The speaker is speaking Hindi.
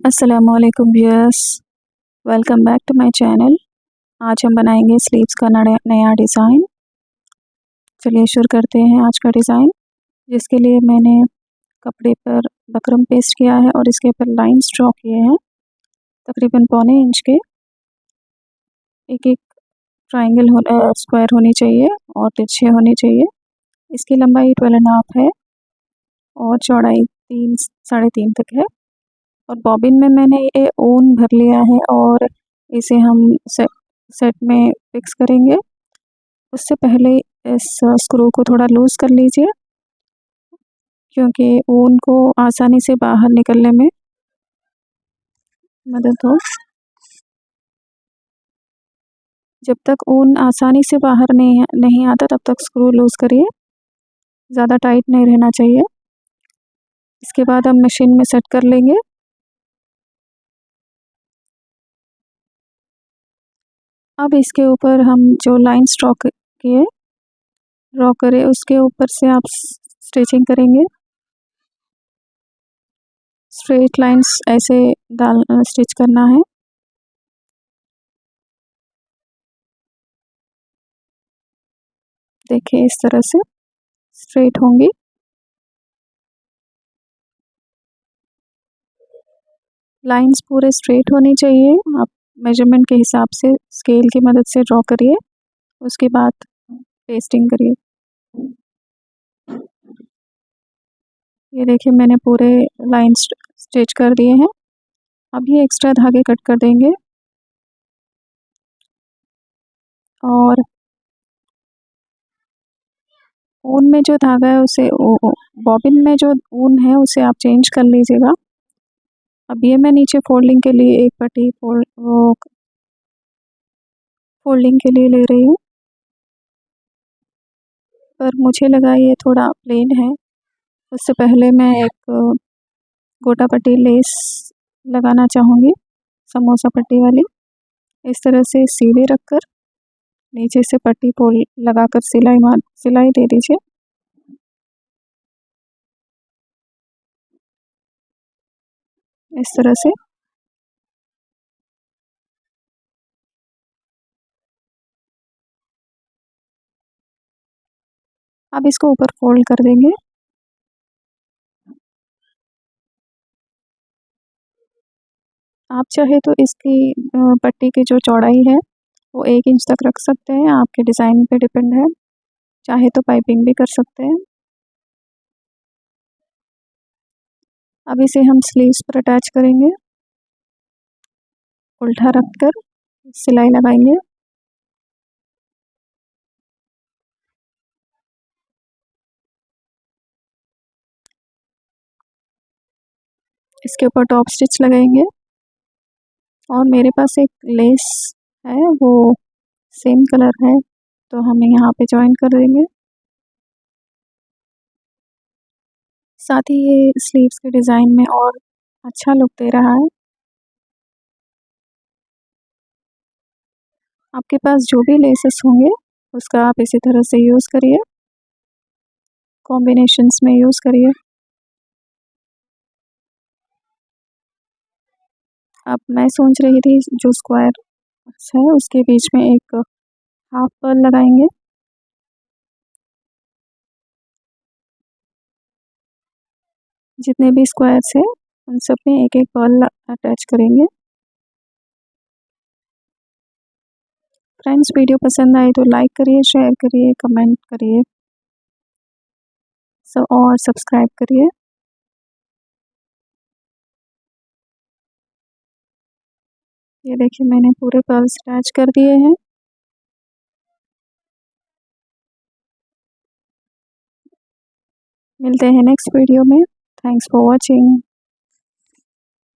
अस्सलामुअलैकुम viewers, welcome back to my channel. आज हम बनाएंगे स्लीव्स का नया डिज़ाइन। चलिए शुरू करते हैं आज का डिज़ाइन। जिसके लिए मैंने कपड़े पर बकरम पेस्ट किया है और इसके ऊपर लाइंस ड्रॉ किए हैं तकरीबन पौने इंच के। एक एक ट्रायंगल स्क्वायर होनी चाहिए और तिरछे होने चाहिए। इसकी लंबाई 12.5 है और चौड़ाई 3 साढ़े 3 तक है। और बॉबिन में मैंने ये ऊन भर लिया है और इसे हम सेट में फिक्स करेंगे। उससे पहले इस स्क्रू को थोड़ा लूज़ कर लीजिए क्योंकि ऊन को आसानी से बाहर निकलने में मदद हो। जब तक ऊन आसानी से बाहर नहीं आता तब तक स्क्रू लूज़ करिए, ज़्यादा टाइट नहीं रहना चाहिए। इसके बाद हम मशीन में सेट कर लेंगे। अब इसके ऊपर हम जो लाइंस ड्रॉ करें उसके ऊपर से आप स्टिचिंग करेंगे। स्ट्रेट लाइंस ऐसे स्टिच करना है। देखिए इस तरह से स्ट्रेट होंगी। लाइंस पूरे स्ट्रेट होनी चाहिए। आप मेजरमेंट के हिसाब से स्केल की मदद से ड्रॉ करिए, उसके बाद पेस्टिंग करिए। ये देखिए मैंने पूरे लाइंस स्टिच कर दिए हैं। अब ये एक्स्ट्रा धागे कट कर देंगे और ऊन में जो धागा है उसे बॉबिन में जो ऊन है उसे आप चेंज कर लीजिएगा। अब ये मैं नीचे फोल्डिंग के लिए एक पट्टी फोल्डिंग के लिए ले रही हूँ, पर मुझे लगा ये थोड़ा प्लेन है। उससे पहले मैं एक गोटा पट्टी लेस लगाना चाहूँगी, समोसा पट्टी वाली। इस तरह से सीधे रखकर नीचे से पट्टी लगाकर सिलाई दे दीजिए। इस तरह से अब इसको ऊपर फोल्ड कर देंगे। आप चाहे तो इसकी पट्टी की जो चौड़ाई है वो 1 इंच तक रख सकते हैं, आपके डिज़ाइन पे डिपेंड है। चाहे तो पाइपिंग भी कर सकते हैं। अब इसे हम स्लीव्स पर अटैच करेंगे। उल्टा रखकर सिलाई लगाएंगे। इसके ऊपर टॉप स्टिच लगाएंगे और मेरे पास एक लेस है, वो सेम कलर है तो हम यहाँ पे ज्वाइन कर देंगे। साथ ही ये स्लीव्स के डिज़ाइन में और अच्छा लुक दे रहा है। आपके पास जो भी लेसेस होंगे उसका आप इसी तरह से यूज़ करिए, कॉम्बिनेशंस में यूज़ करिए। अब मैं सोच रही थी जो स्क्वायर है उसके बीच में एक हाफ पर्ल लगाएंगे। जितने भी स्क्वायर्स हैं उन सब में एक एक पर्ल अटैच करेंगे। फ्रेंड्स, वीडियो पसंद आए तो लाइक करिए, शेयर करिए, कमेंट करिए और सब्सक्राइब करिए। ये देखिए मैंने पूरे पर्ल्स अटैच कर दिए हैं। मिलते हैं नेक्स्ट वीडियो में। Thanks for watching.